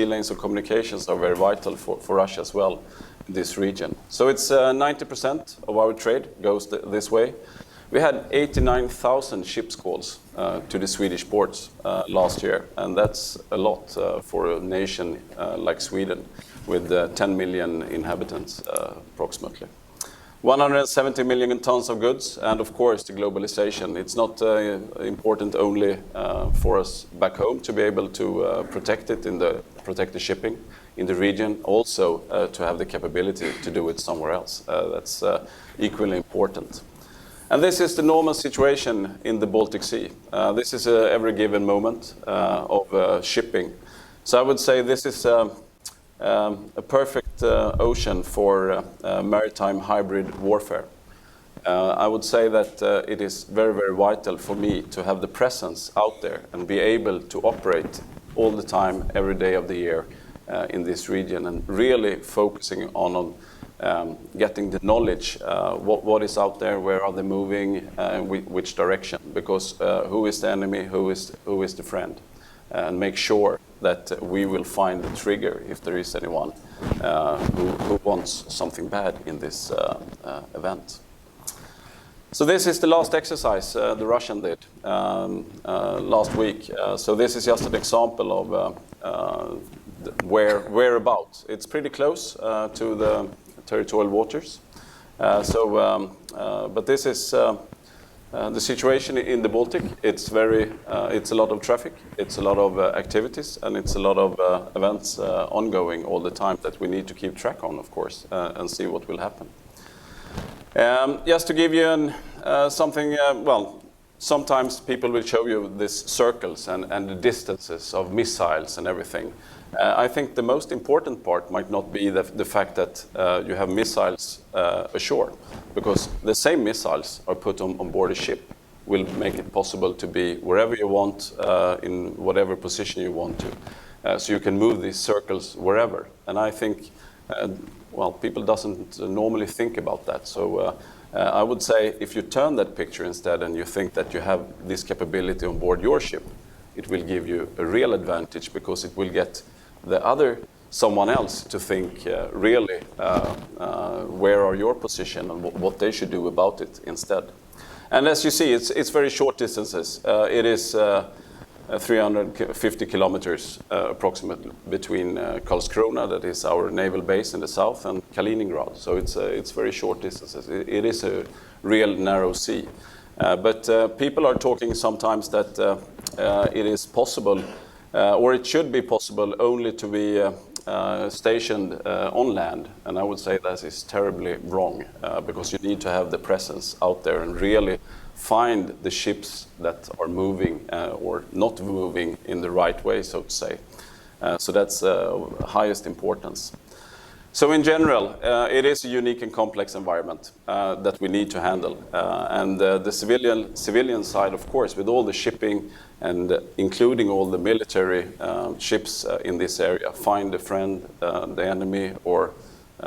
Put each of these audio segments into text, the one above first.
sea lanes of communications are very vital for Russia as well in this region. So it's 90% of our trade goes this way. We had 89,000 ships calls to the Swedish ports last year, and that's a lot for a nation like Sweden with 10 million inhabitants approximately. 170 million tons of goods, and of course the globalization. It's not important only for us back home to be able to protect the shipping in the region, also to have the capability to do it somewhere else. That's equally important. And this is the normal situation in the Baltic Sea. This is every given moment of shipping. So I would say this is a perfect ocean for maritime hybrid warfare. I would say that it is very, very vital for me to have the presence out there and be able to operate all the time, every day of the year in this region, and really focusing on getting the knowledge, what is out there, where are they moving, which direction, because who is the enemy, who is the friend, and make sure that we will find the trigger if there is anyone who wants something bad in this event. So this is the last exercise the Russian did last week. So this is just an example of whereabouts. It's pretty close to the territorial waters. But this is the situation in the Baltic. It's a lot of traffic, it's a lot of activities, and it's a lot of events ongoing all the time that we need to keep track on, of course, and see what will happen. Just to give you something, sometimes people will show you these circles and the distances of missiles and everything. I think the most important part might not be the fact that you have missiles ashore, because the same missiles are put on board a ship will make it possible to be wherever you want, in whatever position you want to. So you can move these circles wherever. And I think, people doesn't normally think about that. So I would say if you turn that picture instead and you think that you have this capability on board your ship, it will give you a real advantage, because it will get someone else to think really where are your position and what they should do about it instead. And as you see, it's very short distances. It is 350 kilometers approximately between Karlskrona, that is our naval base in the south, and Kaliningrad. So it's very short distances. It is a real narrow sea. But people are talking sometimes that it is possible, or it should be possible, only to be stationed on land. And I would say that is terribly wrong, because you need to have the presence out there and really find the ships that are moving or not moving in the right way, so to say. So that's highest importance. So in general, it is a unique and complex environment that we need to handle. And the civilian side, of course, with all the shipping and including all the military ships in this area, find the friend, the enemy, or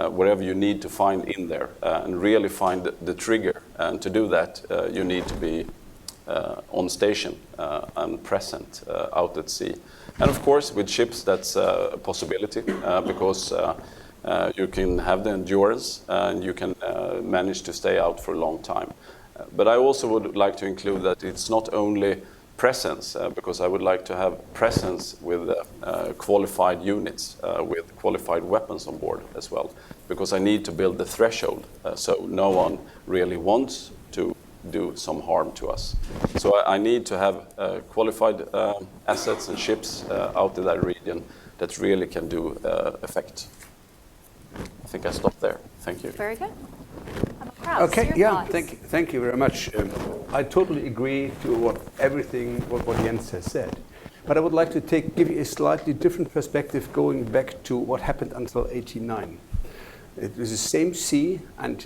whatever you need to find in there, and really find the trigger. And to do that, you need to be on station and present out at sea. And of course, with ships, that's a possibility, because you can have the endurance and you can manage to stay out for a long time. But I also would like to include that it's not only presence, because I would like to have presence with qualified units, with qualified weapons on board as well, because I need to build the threshold so no one really wants to do some harm to us. So I need to have qualified assets and ships out in that region that really can do effect. I think I stop there. Thank you. Very good. Okay, yeah, thank you very much. I totally agree to what Jens has said. But I would like to give you a slightly different perspective, going back to what happened until '89. It was the same sea, and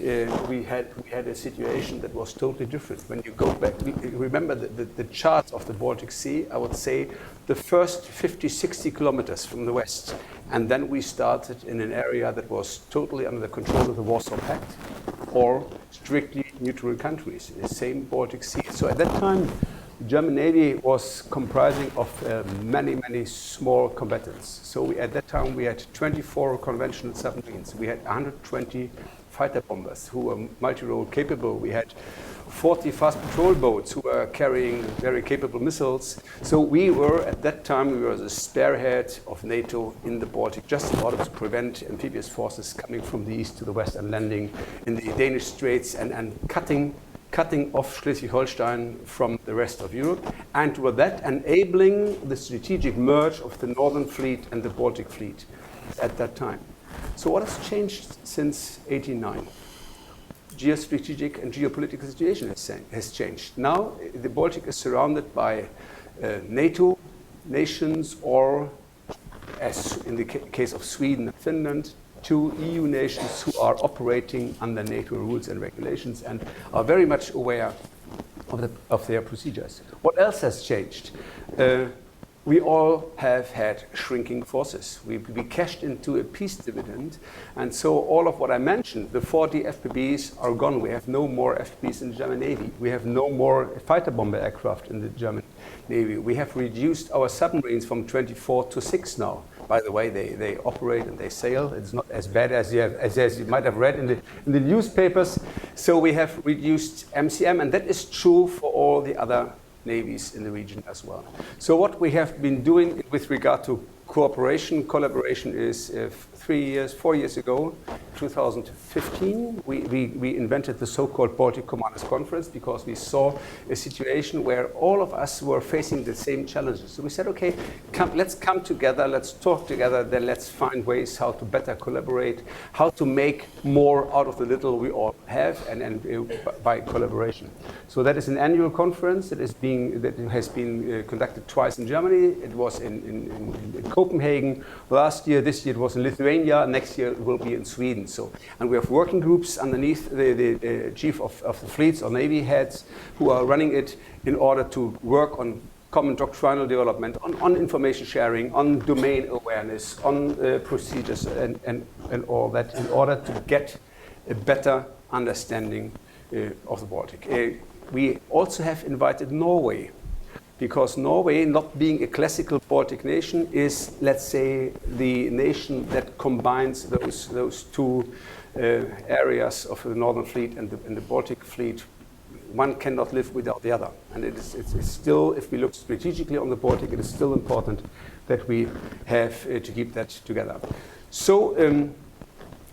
we had a situation that was totally different. When you go back, remember the chart of the Baltic Sea, I would say the first 50, 60 kilometers from the west, and then we started in an area that was totally under the control of the Warsaw Pact, or strictly neutral countries, the same Baltic Sea. So at that time, German Navy was comprising of many small combatants. So at that time we had 24 conventional submarines. We had 120 fighter bombers who were multi-role capable. We had 40 fast patrol boats who were carrying very capable missiles. So we were, at that time, we were the spearhead of NATO in the Baltic, just in order to prevent amphibious forces coming from the east to the west and landing in the Danish Straits and cutting off Schleswig-Holstein from the rest of Europe, and with that enabling the strategic merge of the Northern Fleet and the Baltic Fleet at that time. So what has changed since 1989? Geostrategic and geopolitical situation has changed. Now the Baltic is surrounded by NATO nations, or as in the case of Sweden and Finland, 2 EU nations who are operating under NATO rules and regulations and are very much aware of their procedures. What else has changed? We all have had shrinking forces. We cashed into a peace dividend, and so all of what I mentioned, the 40 FPBs are gone. We have no more FPBs in the German Navy. We have no more fighter bomber aircraft in the German Navy. We have reduced our submarines from 24 to 6 now. By the way, they operate and they sail. It's not as bad as you might have read in the newspapers. So we have reduced MCM, and that is true for all the other navies in the region as well. So what we have been doing with regard to collaboration is 4 years ago, 2015, we invented the so-called Baltic Commanders Conference because we saw a situation where all of us were facing the same challenges. So we said, okay, let's come together, let's talk together, then let's find ways how to better collaborate, how to make more out of the little we all have, and by collaboration. So that is an annual conference that has been conducted twice in Germany. It was in Copenhagen last year. This year it was in Lithuania. Next year it will be in Sweden. So, and we have working groups underneath the chief of the fleets or navy heads who are running it in order to work on common doctrinal development, on information sharing, on domain awareness, on procedures and all that, in order to get a better understanding of the Baltic. We also have invited Norway, because Norway, not being a classical Baltic nation, is, let's say, the nation that combines those 2 areas of the Northern Fleet and the Baltic Fleet. One cannot live without the other. And it's still, if we look strategically on the Baltic, it is still important that we have to keep that together. So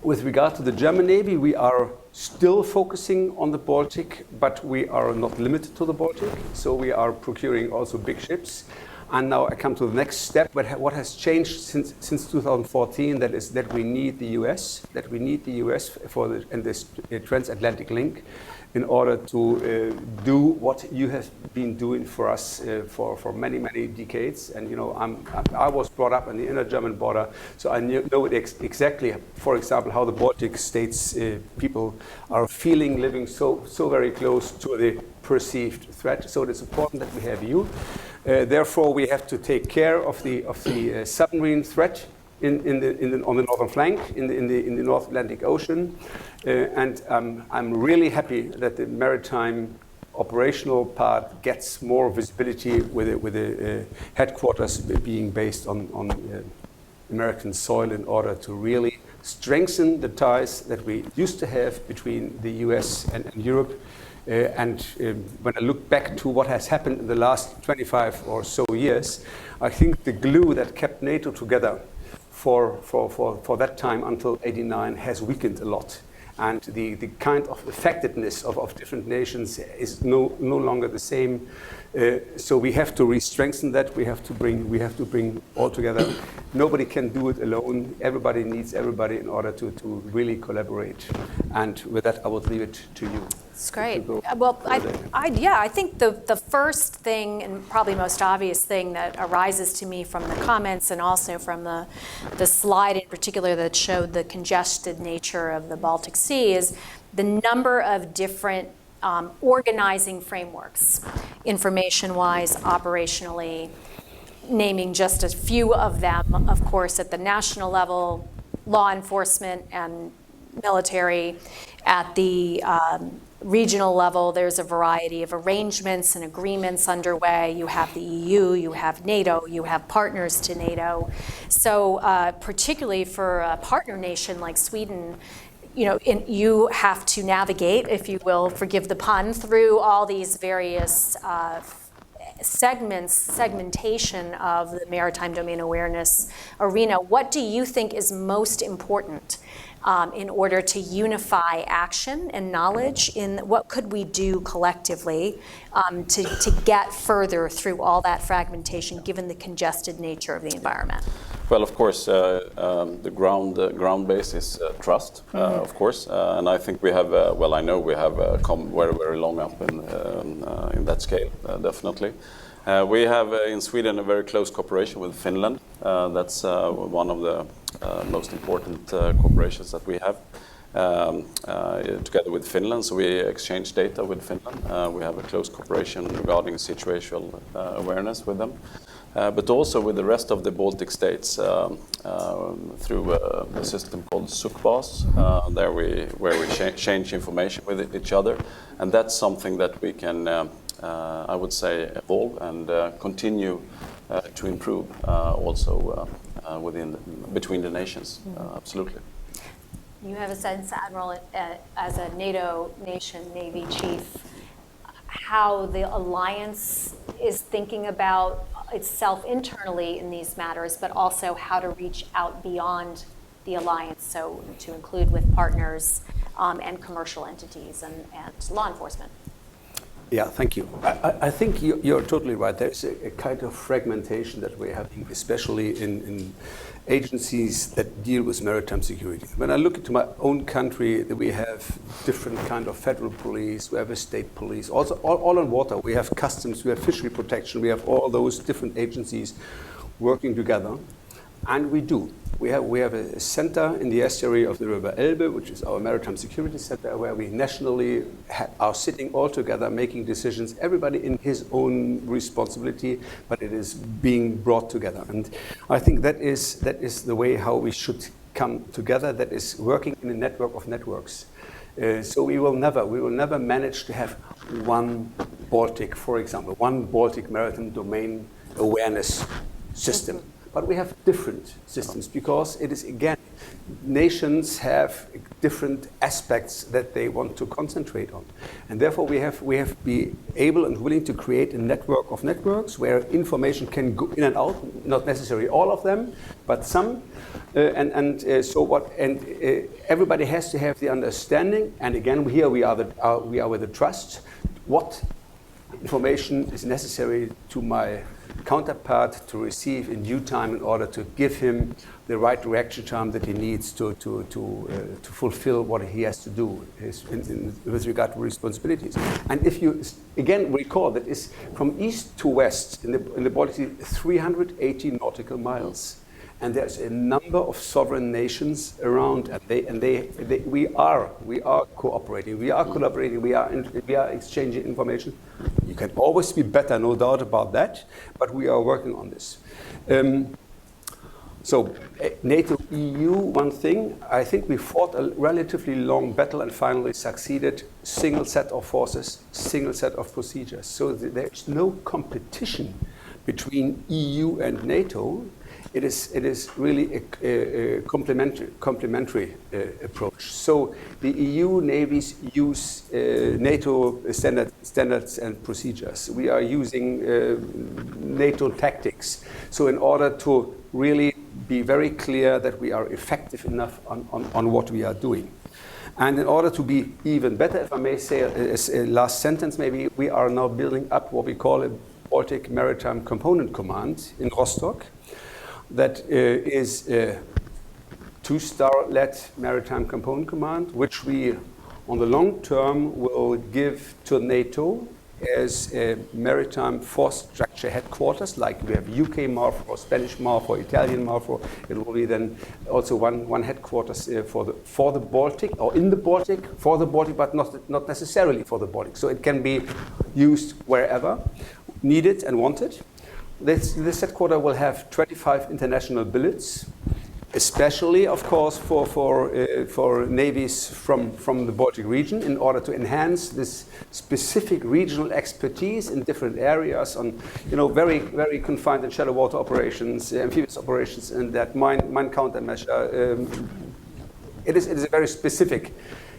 with regard to the German Navy, we are still focusing on the Baltic, but we are not limited to the Baltic. So we are procuring also big ships. And now I come to the next step. But what has changed since 2014? That is that we need the US. That we need the US for this transatlantic link, in order to do what you have been doing for us for many decades. And you know, I was brought up on the inner German border, so I know exactly, for example, how the Baltic states people are feeling, living so very close to the perceived threat. So it is important that we have you. Therefore, we have to take care of the submarine threat on the northern flank, in the North Atlantic Ocean, and I'm really happy that the maritime operational part gets more visibility with the headquarters being based on American soil, in order to really strengthen the ties that we used to have between the US and Europe. When I look back to what has happened in the last 25 or so years, I think the glue that kept NATO together for that time until '89 has weakened a lot, and the kind of effectiveness of different nations is no longer the same. So we have to re-strengthen that. We have to bring all together. Nobody can do it alone. Everybody needs everybody in order to really collaborate. And with that, I will leave it to you. It's great. Well, I think the first thing, and probably most obvious thing that arises to me from the comments and also from the slide in particular that showed the congested nature of the Baltic Sea, is the number of different organizing frameworks, information-wise, operationally, naming just a few of them, of course, at the national level, law enforcement and military, at the regional level, there's a variety of arrangements and agreements underway. You have the EU, you have NATO, you have partners to NATO. So particularly for a partner nation like Sweden, you have to navigate, if you will, forgive the pun, through all these various segmentation of the maritime domain awareness arena. What do you think is most important in order to unify action and knowledge in what could we do collectively to get further through all that fragmentation given the congested nature of the environment? Well, of course, the ground base is trust, of course, and I think we have. I know we have come very, very long up in that scale, definitely. We have in Sweden a very close cooperation with Finland. That's one of the most important cooperations that we have together with Finland. So we exchange data with Finland. We have a close cooperation regarding situational awareness with them. But also with the rest of the Baltic states through a system called SUKBAS, where we change information with each other, and that's something that we can, I would say, evolve and continue to improve also between the nations. Absolutely. You have a sense, Admiral, as a NATO nation Navy chief, how the alliance is thinking about itself internally in these matters, but also how to reach out beyond the alliance, so to include with partners and commercial entities and law enforcement. Yeah, thank you. I think you're totally right. There's a kind of fragmentation that we're having, especially in agencies that deal with maritime security. When I look into my own country, we have different kind of federal police, we have a state police, also all on water. We have customs, we have fishery protection, we have all those different agencies working together, and we do. We have a center in the estuary of the River Elbe, which is our maritime security center, where we nationally are sitting all together, making decisions, everybody in his own responsibility, but it is being brought together. And I think that is the way how we should come together, that is working in a network of networks. So we will never manage to have one Baltic, for example, one Baltic maritime domain awareness system. But we have different systems because it is, again, nations have different aspects that they want to concentrate on. And therefore we have to be able and willing to create a network of networks where information can go in and out, not necessarily all of them, but some. Everybody has to have the understanding, and again, here we are with the trust, what information is necessary to my counterpart to receive in due time in order to give him the right reaction time that he needs to fulfill what he has to do with regard to responsibilities. And if you again recall that is from east to west in the Baltic Sea 380 nautical miles. And there's a number of sovereign nations around, and we are cooperating, we are collaborating, we are exchanging information. You can always be better, no doubt about that, but we are working on this. So NATO, EU, one thing, I think we fought a relatively long battle and finally succeeded. Single set of forces, single set of procedures. So there's no competition between EU and NATO. It is really a complementary approach. So the EU navies use NATO standards and procedures. We are using NATO tactics. So in order to really be very clear that we are effective enough on what we are doing. And in order to be even better, if I may say a last sentence maybe, we are now building up what we call a Baltic Maritime Component Command in Rostock. That is a two-star-led maritime component command, which we, on the long term, will give to NATO as a maritime force structure headquarters, like we have UK MARFOR, Spanish MARFOR, Italian MARFOR. It will be then also one headquarters for the Baltic, or in the Baltic, for the Baltic, but not necessarily for the Baltic. So it can be used wherever needed and wanted. This headquarters will have 25 international billets, especially, of course, for navies from the Baltic region, in order to enhance this specific regional expertise in different areas on, very, very confined and shallow water operations, amphibious operations, and that mine countermeasure. It is a very specific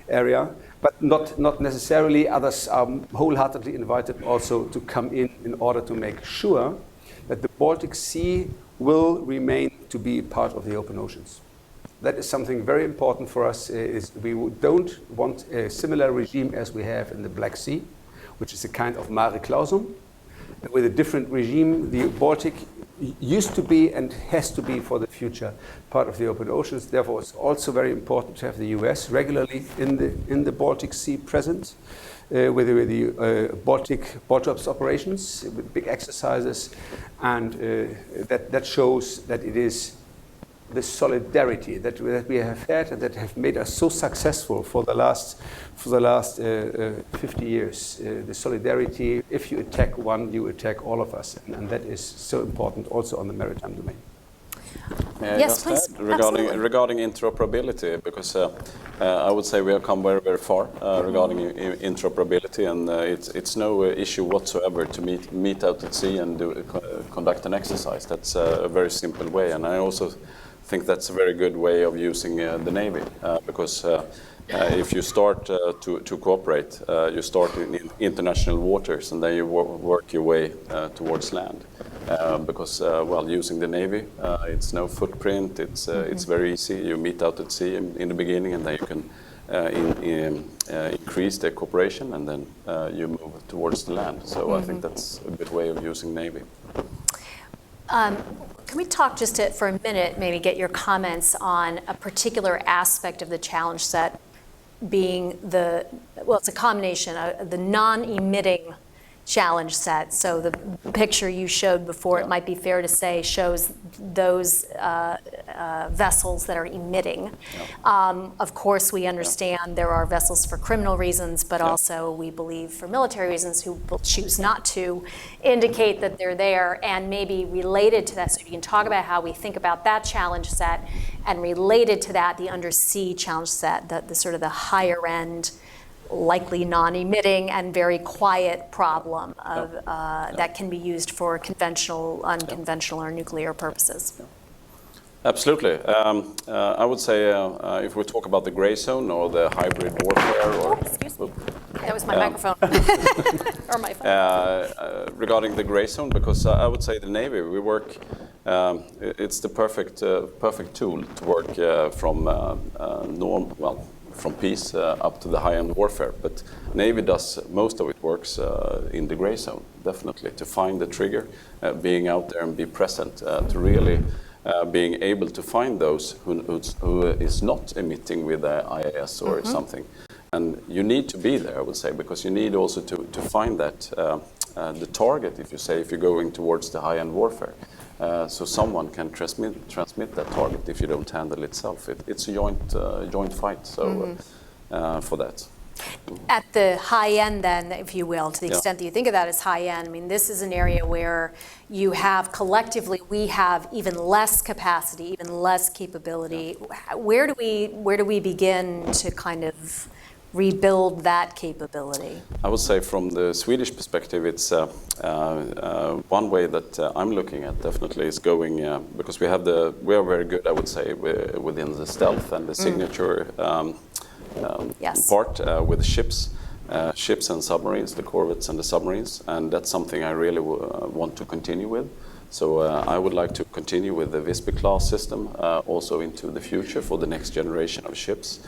area, but not necessarily. Others are wholeheartedly invited also to come in order to make sure that the Baltic Sea will remain to be part of the open oceans. That is something very important for us. Is we don't want a similar regime as we have in the Black Sea, which is a kind of mare clausum. With a different regime, the Baltic used to be and has to be for the future part of the open oceans. Therefore, it's also very important to have the US regularly in the Baltic Sea present. With the Baltic Baltops operations, with big exercises, and that shows that it is the solidarity that we have had and that have made us so successful for the last 50 years. The solidarity, if you attack one, you attack all of us, and that is so important also on the maritime domain. Yes, please. Regarding interoperability, because I would say we have come very, very far regarding interoperability, and it's no issue whatsoever to meet out at sea and conduct an exercise. That's a very simple way, and I also think that's a very good way of using the Navy, because if you start to cooperate, you start in international waters, and then you work your way towards land. Because using the Navy, it's no footprint. It's very easy. You meet out at sea in the beginning, and then you can increase the cooperation, and then you move towards the land. So I think that's a good way of using Navy. Can we talk just for a minute, maybe get your comments on a particular aspect of the challenge set being it's a combination of the non-emitting challenge set. So the picture you showed before, it might be fair to say, shows those vessels that are emitting. Of course, we understand there are vessels for criminal reasons, but also we believe for military reasons who will choose not to indicate that they're there, and maybe related to that. So if you can talk about how we think about that challenge set, and related to that, the undersea challenge set, the sort of the higher end, likely non-emitting and very quiet problem of, that can be used for conventional, unconventional, or nuclear purposes. Absolutely. I would say if we talk about the gray zone or the hybrid warfare, or excuse me, that was my microphone or my phone. Regarding the gray zone, because I would say the Navy, we work. It's the perfect tool to work from peace up to the high-end warfare. But Navy does most of it works in the gray zone, definitely, to find the trigger, being out there and be present, to really being able to find those who is not emitting with the IAS or something. And you need to be there, I would say, because you need also to find that, the target, if you're going towards the high-end warfare. So someone can transmit that target if you don't handle it itself. It's a joint fight. So for that. At the high end, then, if you will, to the extent that you think of that as high end, I mean, this is an area where you have collectively, we have even less capacity, even less capability. Where do we begin to kind of rebuild that capability? I would say from the Swedish perspective, it's one way that I'm looking at definitely is going, because we are very good, I would say, within the stealth and the signature part with the ships and submarines, the corvettes and the submarines, and that's something I really want to continue with. So I would like to continue with the Visby class system also into the future for the next generation of ships,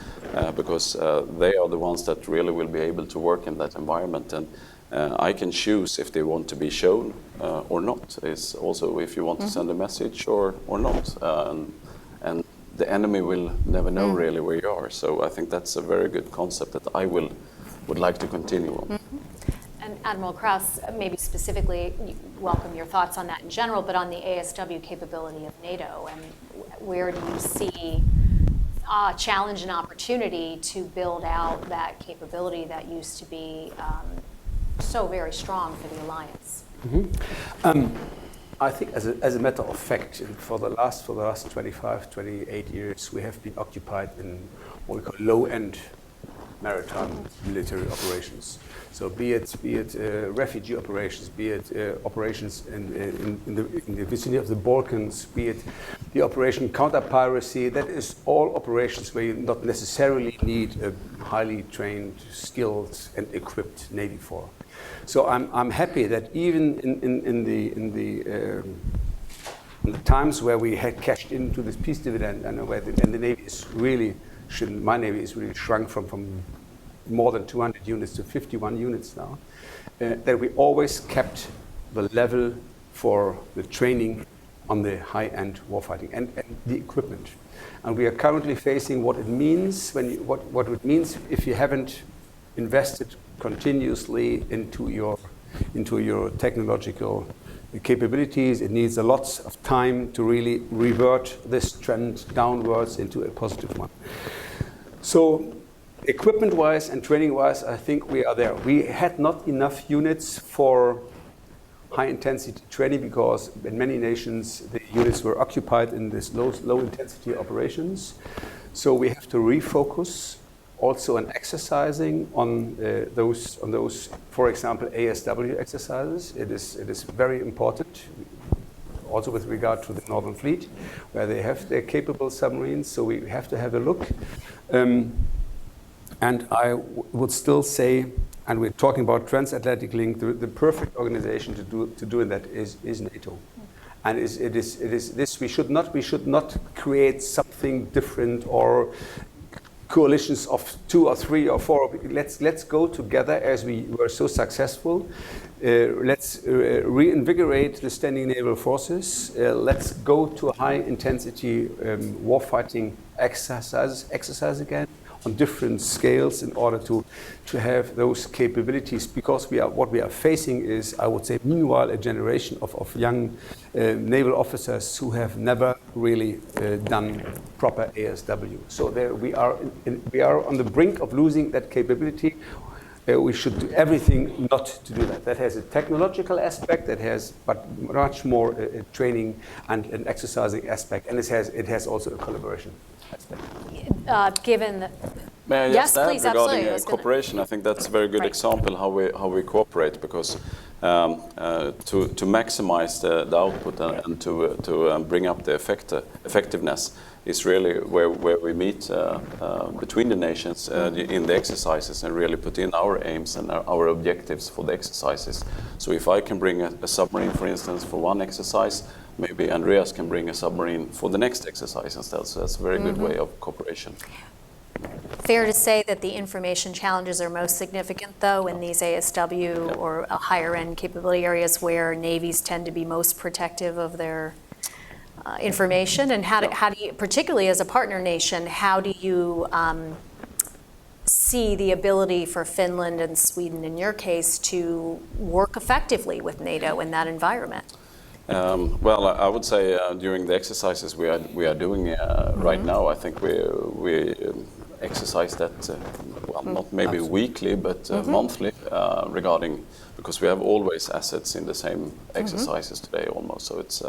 because they are the ones that really will be able to work in that environment, and I can choose if they want to be shown or not. It's also if you want to send a message or not, and the enemy will never know really where you are. So I think that's a very good concept that I would like to continue on. And Admiral Kraus, maybe specifically, welcome your thoughts on that in general, but on the ASW capability of NATO, and where do you see a challenge and opportunity to build out that capability that used to be so very strong for the alliance? I think as a matter of fact, for the last 25, 28 years, we have been occupied in what we call low-end maritime military operations. So be it refugee operations, be it operations in the vicinity of the Balkans, be it the operation counter-piracy, that is all operations where you not necessarily need a highly trained, skilled and equipped Navy for. So I'm happy that even in the times where we had cashed into this peace dividend and where the Navy is really, my Navy is really shrunk from more than 200 units to 51 units now, that we always kept the level for the training on the high-end warfighting and the equipment. And we are currently facing what it means what it means if you haven't invested continuously into your technological capabilities. It needs a lot of time to really revert this trend downwards into a positive one. So equipment-wise and training-wise, I think we are there. We had not enough units for high-intensity training because in many nations the units were occupied in this low-intensity operations. So we have to refocus also on exercising on those, for example, ASW exercises. It is very important, also with regard to the Northern Fleet, where they have their capable submarines. So we have to have a look. And I would still say, and we're talking about transatlantic link, the perfect organization to do that is NATO. And it is this. We should not create something different or coalitions of 2 or 3 or 4. Let's go together as we were so successful. Let's reinvigorate the standing naval forces. Let's go to high intensity warfighting exercise again on different scales in order to have those capabilities, because what we are facing is, I would say, meanwhile, a generation of young naval officers who have never really done proper ASW. So there we are on the brink of losing that capability. We should do everything not to do that. That has a technological aspect, that has but much more a training and an exercising aspect, and it has also a collaboration aspect. Given that, may I yes, just add please, regarding absolutely. cooperation? I think that's a very good example how we cooperate, because to maximize the output and to bring up the effectiveness is really where we meet between the nations in the exercises and really put in our aims and our objectives for the exercises. So if I can bring a submarine, for instance, for one exercise, maybe Andreas can bring a submarine for the next exercise instead. So that's a very good way of cooperation. Fair to say that the information challenges are most significant, though, in these ASW or higher-end capability areas where navies tend to be most protective of their information. And how do you, particularly as a partner nation, how do you see the ability for Finland and Sweden, in your case, to work effectively with NATO in that environment? Well, I would say during the exercises we are doing right now, I think we exercise that, well, not maybe weekly, but monthly, regarding, because we have always assets in the same exercises today almost. So it's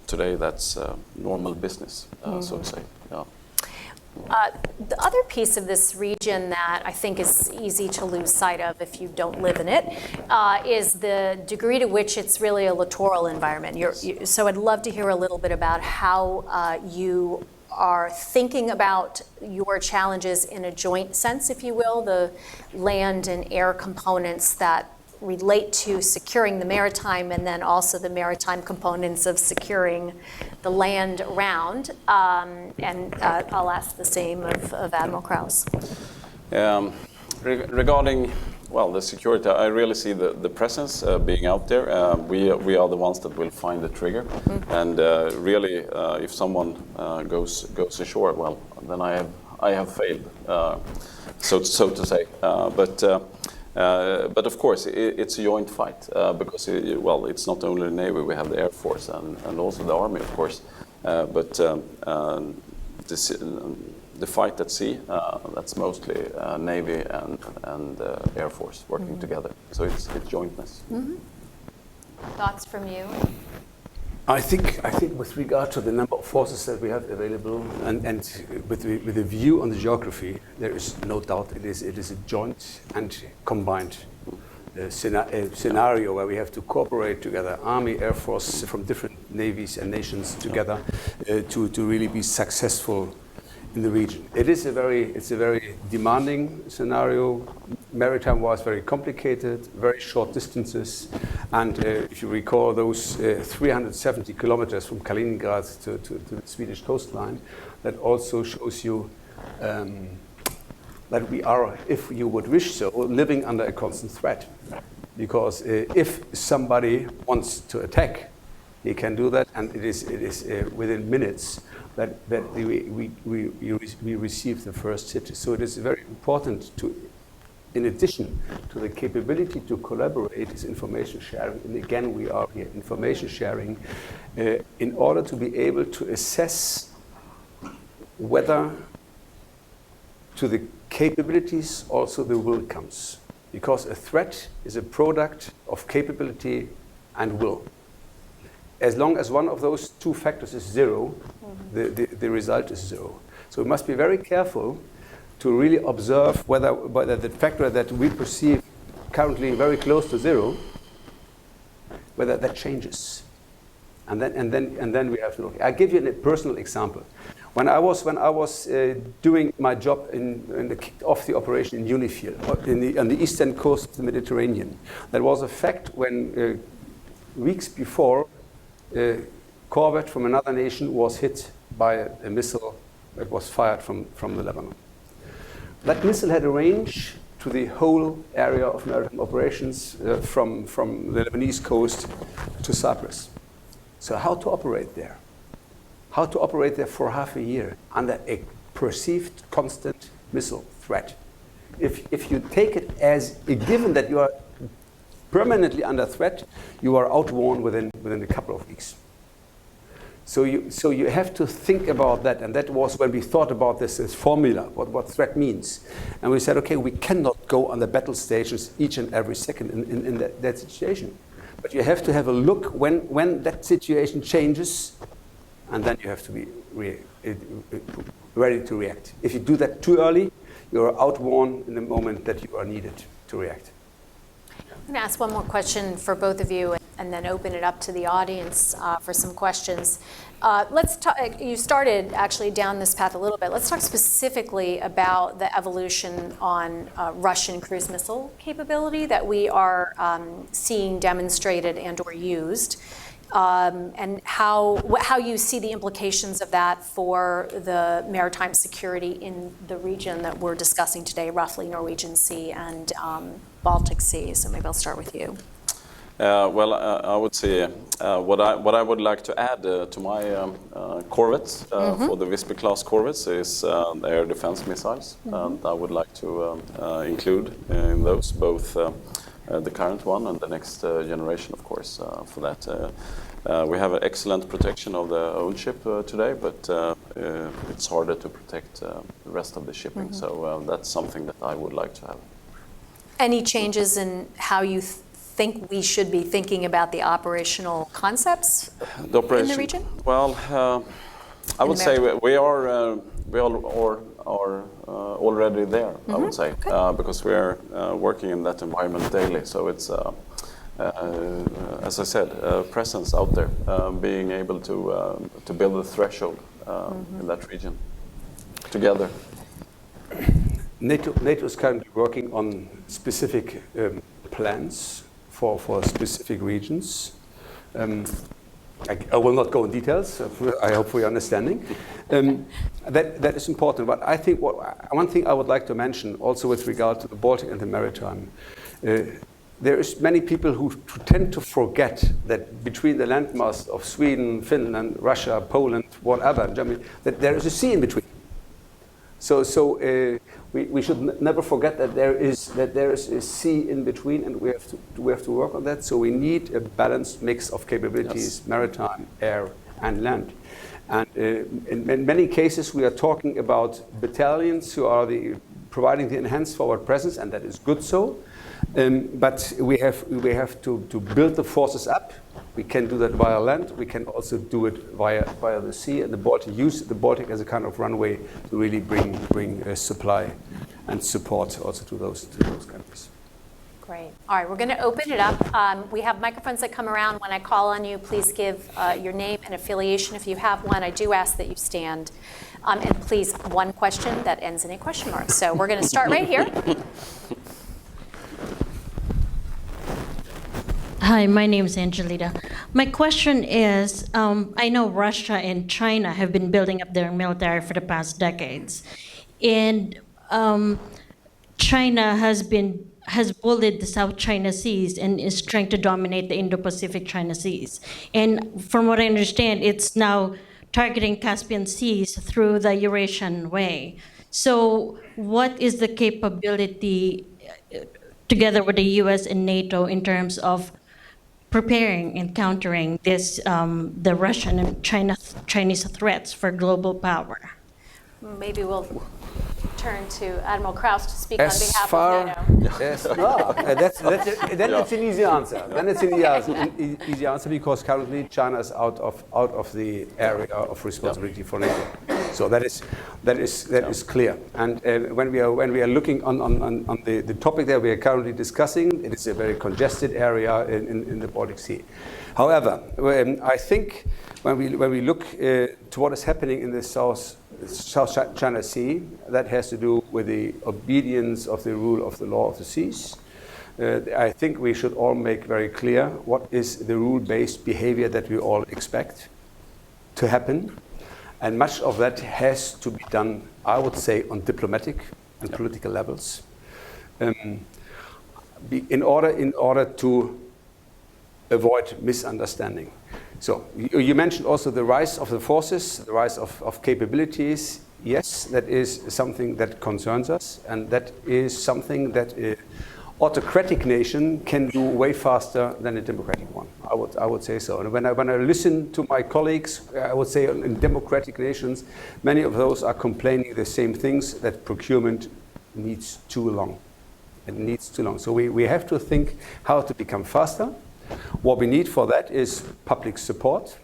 today that's normal business, so to say. Yeah. The other piece of this region that I think is easy to lose sight of if you don't live in it is the degree to which it's really a littoral environment. So I'd love to hear a little bit about how you are thinking about your challenges in a joint sense, if you will, the land and air components that relate to securing the maritime, and then also the maritime components of securing the land around. And I'll ask the same of Admiral Krause. Regarding, well, the security, I really see the presence being out there. We are the ones that will find the trigger, and really, if someone goes ashore, well, then I have failed, so to say. But of course, it's a joint fight because, well, it's not only the Navy, we have the Air Force and also the Army, of course. But the fight at sea, that's mostly Navy and Air Force working together. So it's jointness. Thoughts from you? I think with regard to the number of forces that we have available and with a view on the geography, there is no doubt it is a joint and combined scenario where we have to cooperate together, Army, Air Force from different navies and nations together to really be successful in the region. It's a very demanding scenario. Maritime-wise, very complicated, very short distances, and if you recall those 370 kilometers from Kaliningrad to the Swedish coastline, that also shows you that we are, if you would wish so, living under a constant threat. Because if somebody wants to attack, he can do that, and it is within minutes that we receive the first hit. So it is very important to, in addition to the capability to collaborate, is information sharing. And again, we are here, information sharing, in order to be able to assess whether to the capabilities also the will comes. Because a threat is a product of capability and will. As long as one of those two factors is zero, the result is zero. So we must be very careful to really observe whether the factor that we perceive currently very close to zero, whether that changes. And then we have to look. I'll give you a personal example. When I was doing my job kicked off the operation in Unify, on the eastern coast of the Mediterranean, there was a fact when weeks before, a corvette from another nation was hit by a missile that was fired from the Lebanon. That missile had a range to the whole area of maritime operations from the Lebanese coast to Cyprus. So how to operate there? How to operate there for half a year under a perceived constant missile threat? If you take it as a given that you are permanently under threat, you are outworn within a couple of weeks. So you have to think about that, and that was when we thought about this formula, what threat means. And we said, okay, we cannot go on the battle stations each and every second in that situation. But you have to have a look when that situation changes, and then you have to be ready to react. If you do that too early, you are outworn in the moment that you are needed to react. I'm going to ask one more question for both of you and then open it up to the audience for some questions. Let's talk, you started actually down this path a little bit. Let's talk specifically about the evolution on Russian cruise missile capability that we are seeing demonstrated and or used. And how you see the implications of that for the maritime security in the region that we're discussing today, roughly Norwegian Sea and Baltic Sea. So maybe I'll start with you. Well, I would say what I would like to add to my corvettes for the Visby class corvettes is air defense missiles. And I would like to include in those both the current one and the next generation, of course, for that. We have an excellent protection of the own ship today, but it's harder to protect the rest of the shipping. So that's something that I would like to have. Any changes in how you think we should be thinking about the operational concepts in the region? Well, I would say we are already there. I would say because we are working in that environment daily. So it's as I said, presence out there, being able to build a threshold in that region together. NATO is currently working on specific plans for specific regions. I will not go in details. I hope for your understanding. That is important. But I think one thing I would like to mention, also with regard to the Baltic and the maritime, there is many people who tend to forget that between the landmass of Sweden, Finland, Russia, Poland, whatever, Germany, that there is a sea in between. So we should never forget that there is a sea in between, and we have to work on that. So we need a balanced mix of capabilities, maritime, air, and land. And in many cases, we are talking about battalions who are providing the enhanced forward presence, and that is good so. But we have to build the forces up We can do that via land. We can also do it via the sea and the Baltic. Use the Baltic as a kind of runway to really bring supply and support also to those countries. Great. All right, we're going to open it up. We have microphones that come around. When I call on you, please give your name and affiliation if you have one. I do ask that you stand. And please, one question that ends in a question mark. So we're going to start right here. Hi, my name is Angelita. My question is, I know Russia and China have been building up their military for the past decades. And China has bullied the South China Seas and is trying to dominate the Indo-Pacific China Seas. And from what I understand, it's now targeting Caspian Seas through the Eurasian Way. So what is the capability, together with the US and NATO, in terms of preparing and countering this, the Russian and Chinese threats for global power? Maybe we'll turn to Admiral Kraus to speak on behalf of NATO. That's an easy answer. Then it's an easy answer because currently China is out of the area of responsibility for NATO. So that is clear. And when we are looking on the topic that we are currently discussing, it is a very congested area in the Baltic Sea. However, I think when we look to what is happening in the South China Sea, that has to do with the obedience of the rule of the law of the seas. I think we should all make very clear what is the rule-based behavior that we all expect to happen. And much of that has to be done, I would say, on diplomatic and political levels, in order to avoid misunderstanding. So you mentioned also the rise of the forces, the rise of capabilities. Yes, that is something that concerns us, and that is something that an autocratic nation can do way faster than a democratic one. I would say so. And when I listen to my colleagues, I would say in democratic nations, many of those are complaining the same things, that procurement needs too long. It needs too long. So we have to think how to become faster. What we need for that is public support,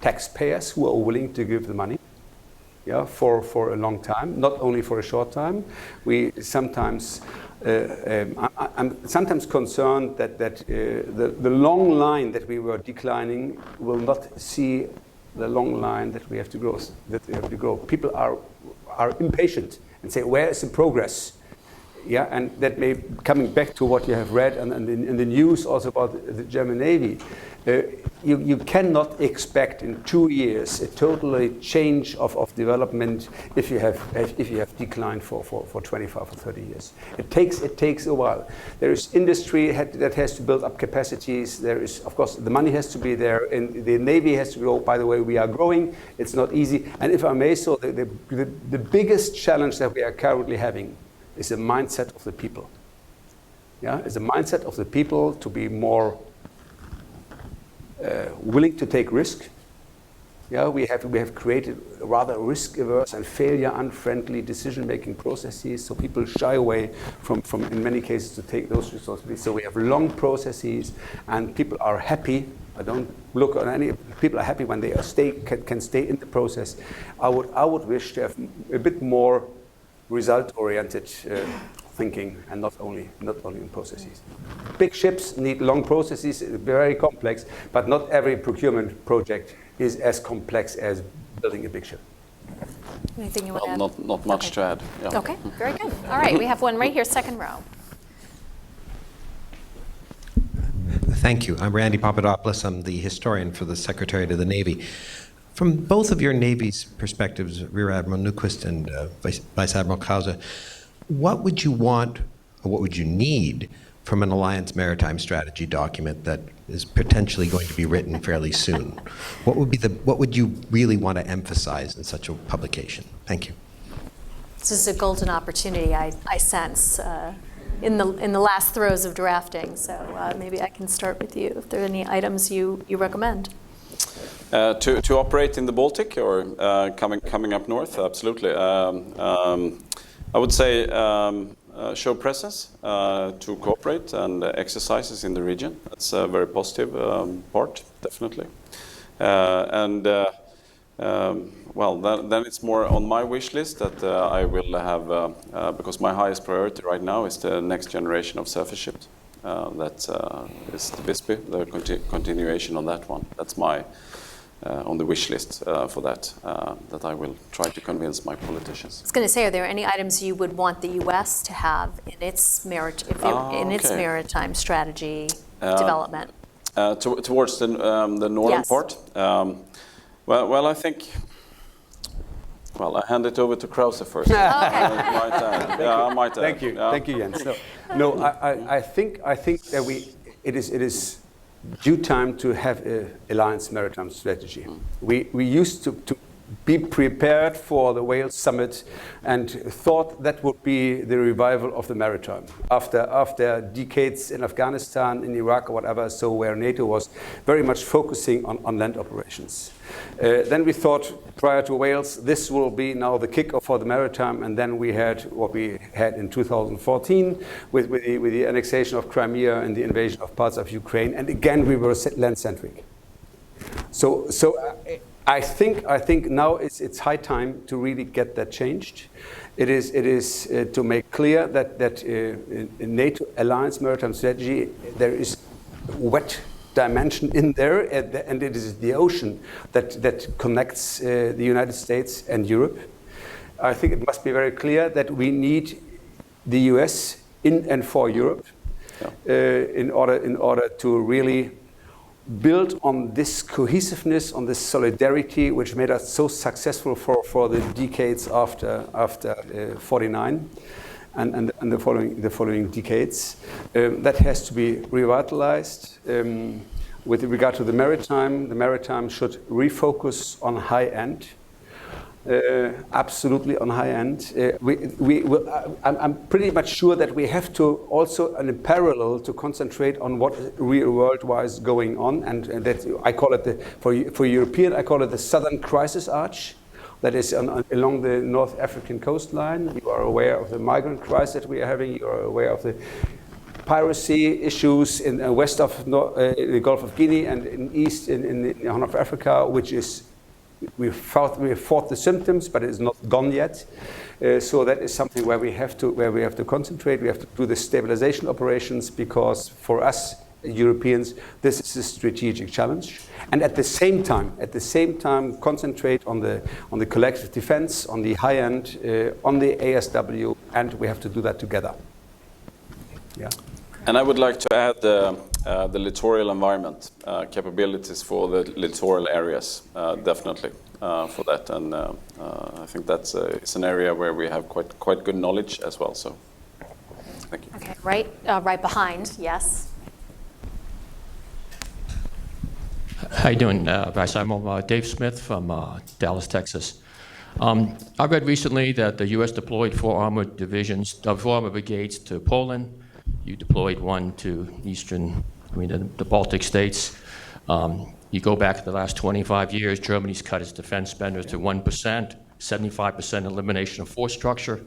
taxpayers who are willing to give the money, for a long time, not only for a short time. I'm sometimes concerned that the long line that we were declining will not see the long line that we have to grow. People are impatient and say, where is the progress? Yeah, and that may, coming back to what you have read in the news also about the German Navy, you cannot expect in 2 years a totally change of development if you have declined for 25 or 30 years. It takes a while. There is industry that has to build up capacities. There is, of course, the money has to be there, and the Navy has to grow. By the way, we are growing. It's not easy. And if I may, so the biggest challenge that we are currently having is the mindset of the people. Yeah, it's a mindset of the people to be more willing to take risk. Yeah, we have created rather risk-averse and failure-unfriendly decision-making processes, so people shy away from in many cases to take those responsibilities. So we have long processes, and people are happy. I don't look on any. People are happy when they can stay in the process. I would wish to have a bit more result-oriented thinking, and not only in processes. Big ships need long processes, very complex, but not every procurement project is as complex as building a big ship. Anything you want to add? Not much to add. Yeah. Okay, very good. All right, we have one right here, second row. Thank you. I'm Randy Papadopoulos. I'm the historian for the Secretariat of the Navy. From both of your Navy's perspectives, Rear Admiral Nyquist and Vice Admiral Krause, what would you want, or what would you need from an Alliance Maritime Strategy document that is potentially going to be written fairly soon? What would you really want to emphasize in such a publication? Thank you. This is a golden opportunity, I sense, in the last throes of drafting. So maybe I can start with you, if there are any items you recommend. To operate in the Baltic or coming up north, absolutely. I would say show presence to cooperate and exercises in the region. That's a very positive part, definitely. Well, then it's more on my wish list that I will have, because my highest priority right now is the next generation of surface ships. That is the Visby, the continuation on that one. That's my on the wish list for that I will try to convince my politicians. I was going to say, are there any items you would want the U.S. to have in its its maritime strategy development? Towards the northern part. Well, I think. Well, I hand it over to Krause first. Okay. I might Thank you. Yeah. Thank you, Jens. No, I think that it is due time to have an alliance maritime strategy. We used to be prepared for the Wales summit and thought that would be the revival of the maritime after decades in Afghanistan, in Iraq, or whatever, so where NATO was very much focusing on land operations. Then we thought, prior to Wales, this will be now the kickoff for the maritime, and then we had what we had in 2014 with the annexation of Crimea and the invasion of parts of Ukraine, and again we were land-centric. So I think now it's high time to really get that changed. It is to make clear that in NATO alliance maritime strategy there is wet dimension in there, and it is the ocean that connects the United States and Europe. I think it must be very clear that we need the US in and for Europe in order to really build on this cohesiveness, on this solidarity, which made us so successful for the decades after 49 and the following decades. That has to be revitalized. With regard to the maritime should refocus on high end. Absolutely on high end. I'm pretty much sure that we have to also, in parallel, to concentrate on what real world-wise going on, and that I call it for European, I call it the Southern Crisis Arch. That is along the North African coastline. You are aware of the migrant crisis that we are having. You are aware of the piracy issues in west of the Gulf of Guinea and in the Horn of Africa, which is. We have fought the symptoms, but it is not gone yet. So that is something where we have to concentrate. We have to do the stabilization operations, because for us Europeans, this is a strategic challenge. And at the same time, concentrate on the collective defense, on the high end, on the ASW, and we have to do that together. Yeah. And I would like to add the littoral environment capabilities for the littoral areas, definitely for that, and I think that's it's an area where we have quite good knowledge as well. So, thank you. Okay, right behind, yes. How you doing, Vice Admiral? Dave Smith from Dallas, Texas. I read recently that the U.S. deployed 4 armored brigades to Poland. You deployed one to the Baltic states. You go back the last 25 years, Germany's cut its defense spenders to 1%, 75% elimination of force structure.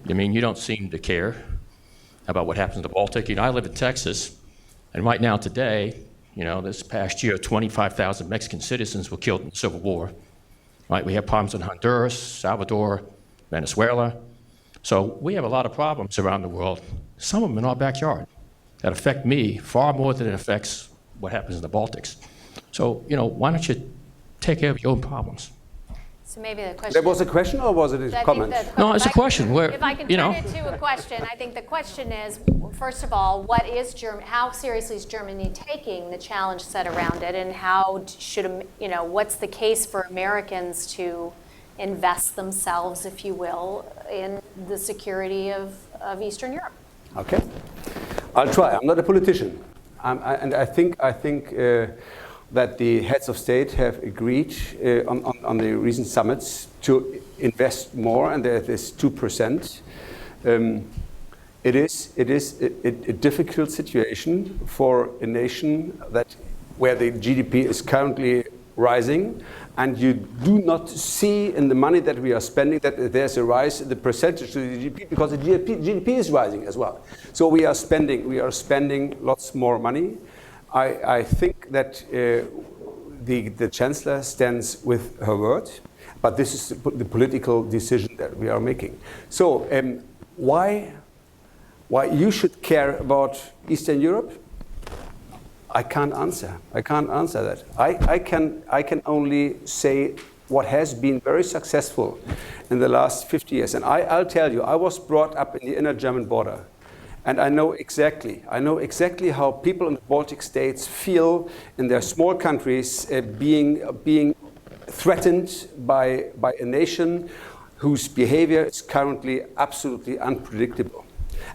You don't seem to care about what happens in the Baltic. I live in Texas, and right now today, this past year, 25,000 Mexican citizens were killed in the Civil War. Right? We have problems in Honduras, Salvador, Venezuela. So we have a lot of problems around the world, some of them in our backyard, that affect me far more than it affects what happens in the Baltics. So, why don't you take care of your own problems? So maybe the question... That was a question, or was it a comment? No, it's a question. If I can turn it to a question, I think the question is, first of all, how seriously is Germany taking the challenge set around it, and how should, what's the case for Americans to invest themselves, if you will, in the security of Eastern Europe? Okay, I'll try. I'm not a politician, and I think that the heads of state have agreed on the recent summits to invest more, and there is 2%. It is a difficult situation for a nation where the GDP is currently rising, and you do not see in the money that we are spending that there's a rise in the percentage to the GDP, because the GDP is rising as well. So we are spending lots more money. I think that the Chancellor stands with her word, but this is the political decision that we are making. So why you should care about Eastern Europe? I can't answer. I can't answer that. I can only say what has been very successful in the last 50 years. And I'll tell you, I was brought up in the inner German border. And I know exactly how people in the Baltic states feel in their small countries being threatened by a nation whose behavior is currently absolutely unpredictable,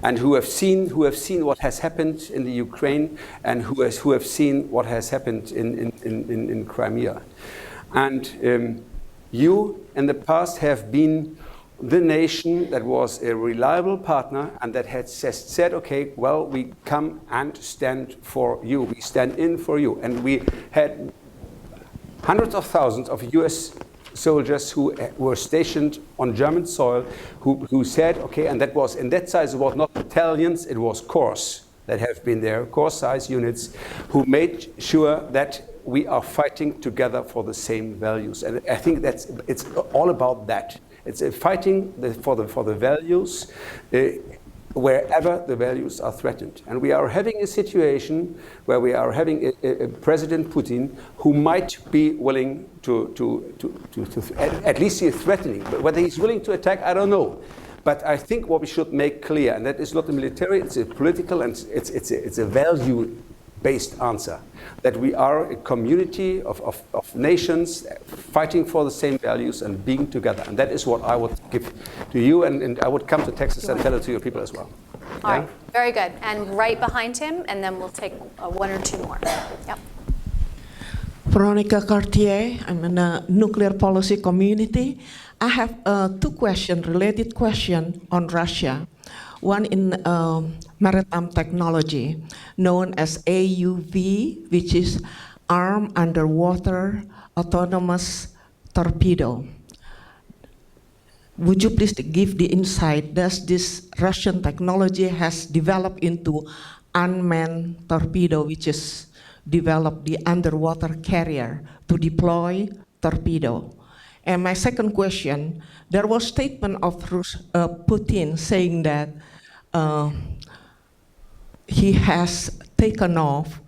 and who have seen what has happened in the Ukraine, and who have seen what has happened in Crimea. And you in the past have been the nation that was a reliable partner and that had said, okay, well, we come and stand for you. We stand in for you. And we had hundreds of thousands of US soldiers who were stationed on German soil who said, okay, and that was, in that size, it was not battalions, it was corps that have been there, corps-size units, who made sure that we are fighting together for the same values. And I think it's all about that. It's a fighting for the values wherever the values are threatened. And we are having a situation where we are having a President Putin who might be willing to at least he's threatening. But whether he's willing to attack, I don't know. But I think what we should make clear, and that is not a military, it's a political, and it's a value-based answer, that we are a community of nations fighting for the same values and being together. And that is what I would give to you, and I would come to Texas and tell it to your people as well. All right, very good. And right behind him, and then we'll take one or two more. Yep. Veronica Cartier, I'm in a nuclear policy community. I have two questions, related questions on Russia. One in maritime technology, known as AUV, which is Armed Underwater Autonomous Torpedo. Would you please give the insight, does this Russian technology has developed into unmanned torpedo, which is developed the underwater carrier to deploy torpedo? And my second question, there was statement of Putin saying that he has taken off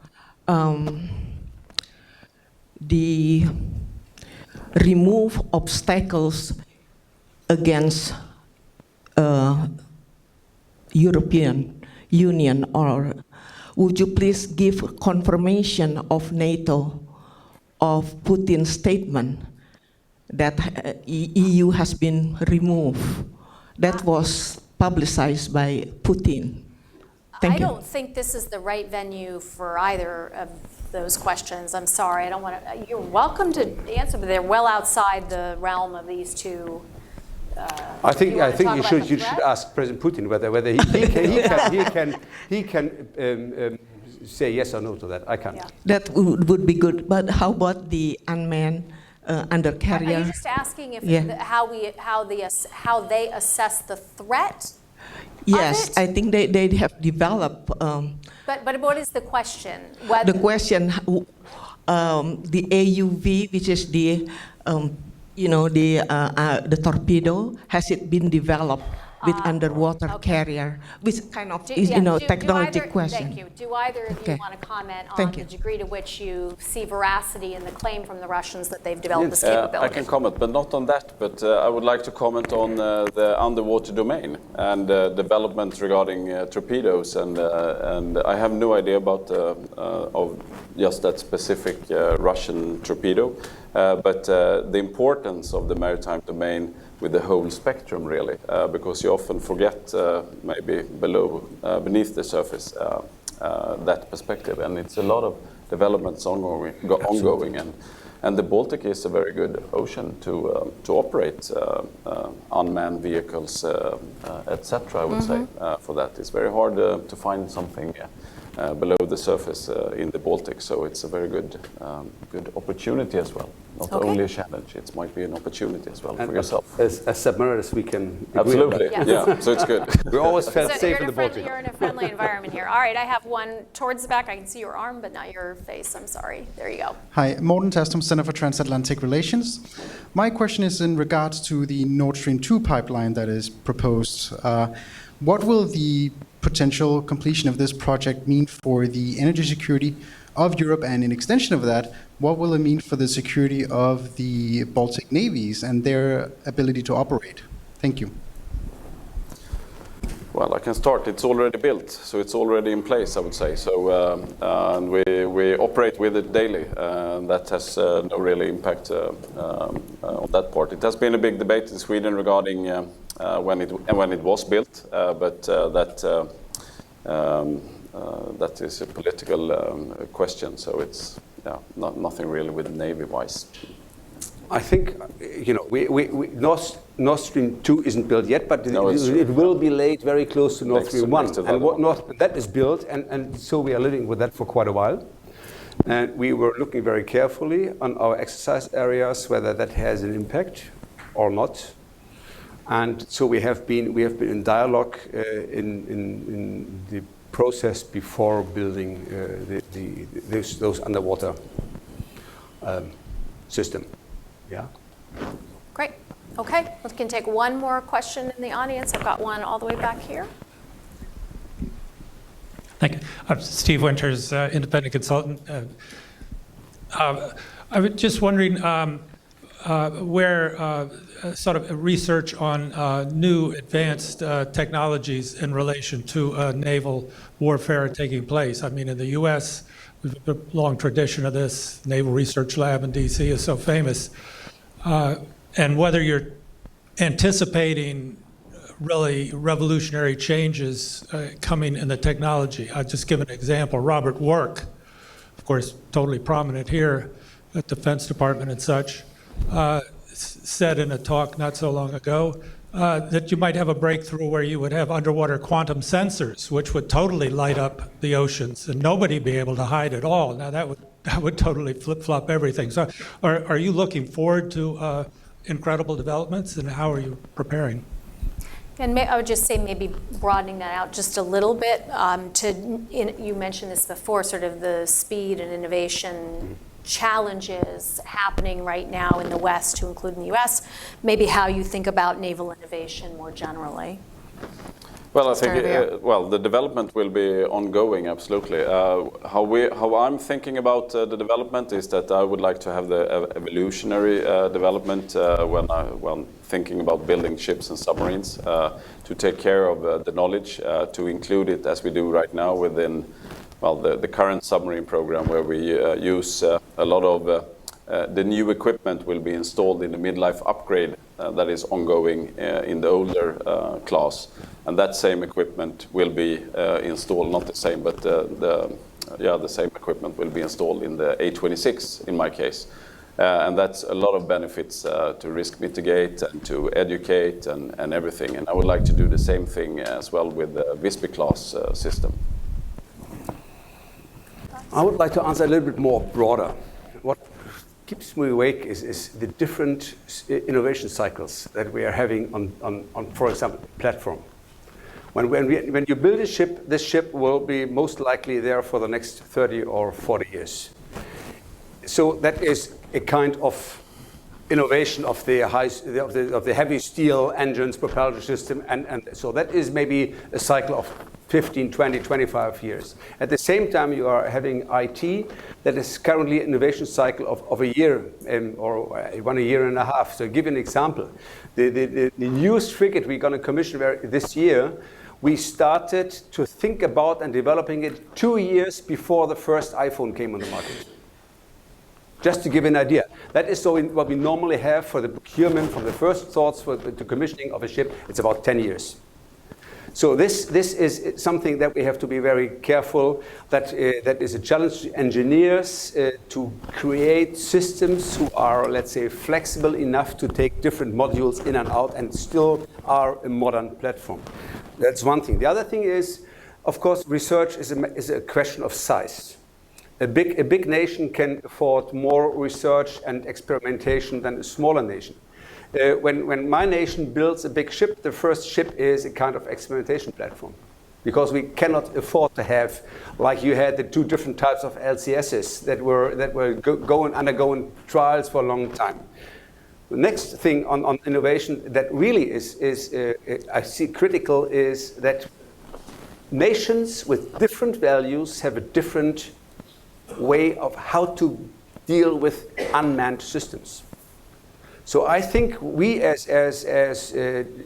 the remove obstacles against European Union, or would you please give confirmation of NATO of Putin's statement that EU has been removed? That was publicized by Putin. Thank you. I don't think this is the right venue for either of those questions. I'm sorry, I don't want to. You're welcome to answer, but they're well outside the realm of these two. I think you should ask President Putin whether he can say yes or no to that. I can't. Yeah. That would be good. But how about the unmanned undercarrier? Are you just asking if how they assess the threat? Yes, I think they have developed. But what is the question? The question, the AUV, which is the the torpedo, has it been developed with underwater carrier? Which kind of technology question. Thank you. Do either of you want to comment on the degree to which you see veracity in the claim from the Russians that they've developed this capability? I can comment, but not on that. But I would like to comment on the underwater domain and development regarding torpedoes. And I have no idea about of just that specific Russian torpedo. But the importance of the maritime domain with the whole spectrum, really, because you often forget maybe beneath the surface that perspective, and it's a lot of developments ongoing, and the Baltic is a very good ocean to operate unmanned vehicles, etc. I would say for that. It's very hard to find something below the surface in the Baltic. So it's a very good opportunity as well. Not only a challenge, it might be an opportunity as well for yourself. As submariners, we can absolutely, yeah. So it's good. We always felt safe in the Baltic. You're in a friendly environment here. All right, I have one towards the back. I can see your arm, but not your face. I'm sorry. There you go. Hi, Morten Tastum, Center for Transatlantic Relations. My question is in regards to the Nord Stream 2 pipeline that is proposed. What will the potential completion of this project mean for the energy security of Europe, and in extension of that, what will it mean for the security of the Baltic navies and their ability to operate? Thank you. Well, I can start. It's already built, so it's already in place, I would say. So and we operate with it daily. That has no really impact on that part. It has been a big debate in Sweden regarding when it was built, but that is a political question. So it's nothing really with Navy-wise. I think, Nord Stream 2 isn't built yet, but it will be laid very close to Nord Stream 1. And that is built, and so we are living with that for quite a while. And we were looking very carefully on our exercise areas, whether that has an impact or not. And so we have been in dialogue in the process before building those underwater system. Yeah. Great. Okay, we can take one more question in the audience. I've got one all the way back here. Thank you. I'm Steve Winters, independent consultant. I was just wondering where sort of research on new advanced technologies in relation to naval warfare taking place. I mean, in the U.S., we have a long tradition of this. Naval Research Lab in D.C. is so famous. And whether you're anticipating really revolutionary changes coming in the technology. I'll just give an example. Robert Work, of course, totally prominent here at the Defense Department and such, said in a talk not so long ago that you might have a breakthrough where you would have underwater quantum sensors, which would totally light up the oceans and nobody be able to hide at all. Now that would totally flip-flop everything. So are you looking forward to incredible developments, and how are you preparing? And I would just say maybe broadening that out just a little bit. You mentioned this before, sort of the speed and innovation challenges happening right now in the West, to include in the US, maybe how you think about naval innovation more generally. Well, I think the development will be ongoing, absolutely. How I'm thinking about the development is that I would like to have the evolutionary development when thinking about building ships and submarines, to take care of the knowledge, to include it as we do right now within the current submarine program, where we use a lot of the new equipment will be installed in the midlife upgrade that is ongoing in the older class, and that same equipment will be installed, not the same, but the same equipment will be installed in the A26 in my case, and that's a lot of benefits to risk mitigate and to educate and everything, and I would like to do the same thing as well with the Visby class system. I would like to answer a little bit more broader. What keeps me awake is the different innovation cycles that we are having on for example, platform. When you build a ship, this ship will be most likely there for the next 30 or 40 years. So that is a kind of innovation of the heavy steel engines, propulsion system, and so that is maybe a cycle of 15, 20, 25 years. At the same time, you are having IT that is currently an innovation cycle of a year or 1 year and a half. So, give an example. The newest frigate we're going to commission this year, we started to think about and developing it 2 years before the first iPhone came on the market. Just to give an idea. That is what we normally have for the procurement, from the first thoughts for the commissioning of a ship, it's about 10 years. So this is something that we have to be very careful, that is a challenge to engineers to create systems who are, let's say, flexible enough to take different modules in and out and still are a modern platform. That's one thing. The other thing is of course, research is a question of size. A big nation can afford more research and experimentation than a smaller nation. When my nation builds a big ship, the first ship is a kind of experimentation platform, because we cannot afford to have, like you had, the two different types of LCSs that were undergoing trials for a long time. The next thing on innovation that really is I see critical is that nations with different values have a different way of how to deal with unmanned systems. So I think we as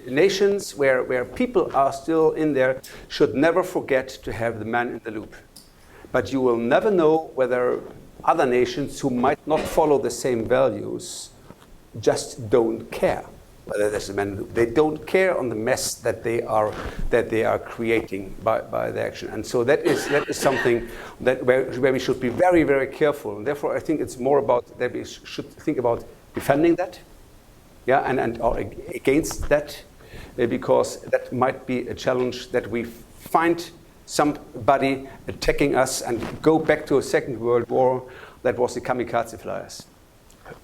nations where people are still in there should never forget to have the man in the loop. But you will never know whether other nations who might not follow the same values just don't care whether there's a man in the loop. They don't care on the mess that they are creating by the action. And so that is something that where we should be very, very careful. And therefore I think it's more about that we should think about defending that, yeah, and or against that, because that might be a challenge that we find somebody attacking us and go back to a Second World War. That was the kamikaze flyers,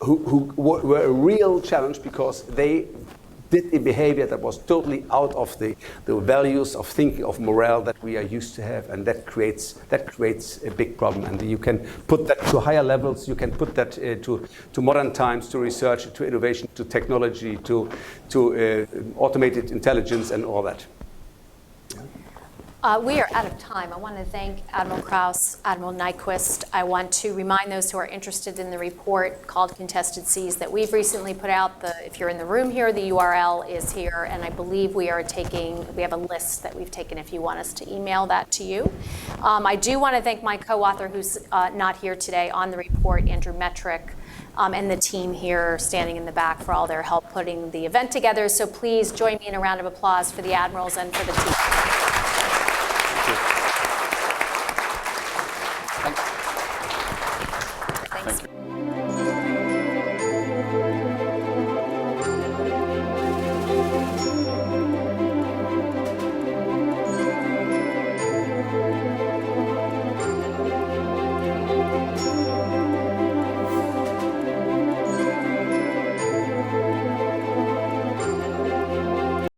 who were a real challenge because they did a behavior that was totally out of the values of thinking of morale that we are used to have, and that creates a big problem. And you can put that to higher levels. You can put that to modern times, to research, to innovation, to technology, to automated intelligence, and all that. We are out of time. I want to thank Admiral Krauss, Admiral Nyquist. I want to remind those who are interested in the report called Contested Seas that we've recently put out. If you're in the room here, the URL is here, and I believe we have a list that we've taken if you want us to email that to you. I do want to thank my co-author who's not here today on the report, Andrew Metrick, and the team here standing in the back for all their help putting the event together. So please join me in a round of applause for the admirals and for the team.